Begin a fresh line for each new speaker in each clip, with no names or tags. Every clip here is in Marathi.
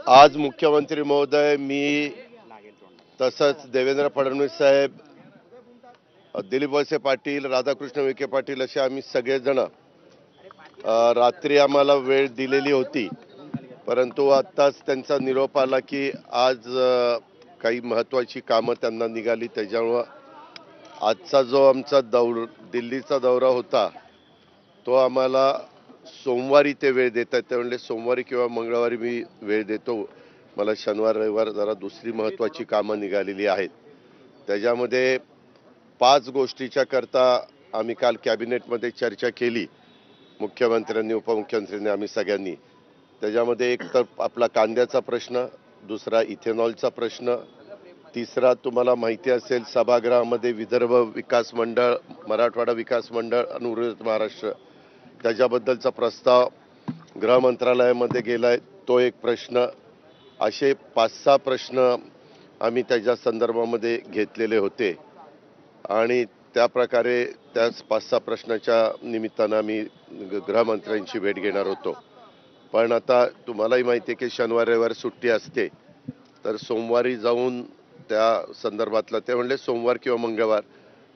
आज मुख्यमंत्री महोदय, मी तसंच देवेंद्र फडणवीस साहेब, दिलीप वळसे पाटील, राधाकृष्ण विखे पाटील असे आम्ही सगळेजण रात्री आम्हाला वेळ दिलेली होती, परंतु आत्ताच त्यांचा निरोप आला की आज काही महत्त्वाची कामं त्यांना निघाली. त्याच्यामुळं आजचा जो आमचा दिल्लीचा दौरा होता तो आम्हाला सोमवारी ते वेळ देत आहेत. ते म्हणले सोमवारी किंवा मंगळवारी मी वेळ देतो, मला शनिवार रविवार जरा दुसरी महत्त्वाची कामं निघालेली आहेत. त्याच्यामध्ये 5 गोष्टीच्या करता आम्ही काल कॅबिनेटमध्ये चर्चा केली, मुख्यमंत्र्यांनी, उपमुख्यमंत्र्यांनी, आम्ही सगळ्यांनी. त्याच्यामध्ये एक तर आपला कांद्याचा प्रश्न, दुसरा इथेनॉलचा प्रश्न, तिसरा तुम्हाला माहिती असेल सभागृहामध्ये विदर्भ विकास मंडळ, मराठवाडा विकास मंडळ आणि उर्वरित महाराष्ट्र त्याच्याबद्दलचा प्रस्ताव गृह मंत्रालयामध्ये गेलाय, तो एक प्रश्न. असे 5-6 प्रश्न आम्ही त्याच्या संदर्भामध्ये घेतलेले होते आणि त्या प्रकारे त्या 5-6 प्रश्नाच्या निमित्तानं आम्ही गृहमंत्र्यांची भेट घेणार होतो. पण आता तुम्हालाही माहिती आहे की शनिवार रविवार सुट्टी असते, तर सोमवारी जाऊन त्या संदर्भातलं ते म्हणले सोमवार किंवा मंगळवार.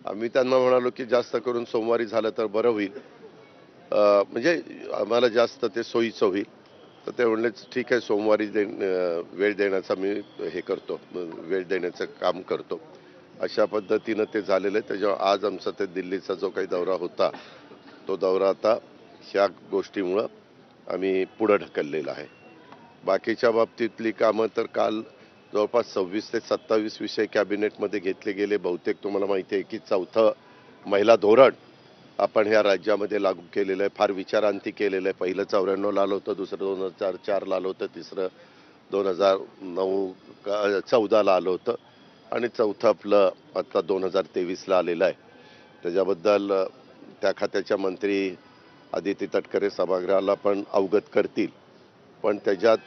आम्ही त्यांना म्हणालो की जास्त करून सोमवारी झालं तर बरं होईल, म्हणजे आम्हाला जास्त ते सोयीचं होईल. तर ते म्हणले ठीक आहे, सोमवारी वेळ देण्याचा मी हे करतो, वेळ देण्याचं काम करतो. अशा पद्धतीनं ते झालेलं आहे. त्याच्यावर आज आमचा ते दिल्लीचा जो काही दौरा होता तो दौरा आता ह्या गोष्टीमुळं आम्ही पुढं ढकललेला आहे. बाकीच्या बाबतीतली कामं तर काल जवळपास 26 ते 27 विषय कॅबिनेटमध्ये घेतले गेले. बहुतेक तुम्हाला माहिती आहे की 4थं महिला धोरण आपण ह्या राज्यामध्ये लागू केलेलं आहे. फार विचारांती केलेलं आहे. पहिलं 94ला आलं होतं, दुसरं 2004ला आलं होतं, तिसरं 2014ला आलं होतं आणि चौथं आपलं आता 2023ला आलेलं आहे. त्याच्याबद्दल त्या खात्याच्या मंत्री आदिती तटकरे सभागृहाला पण अवगत करतील. पण त्याच्यात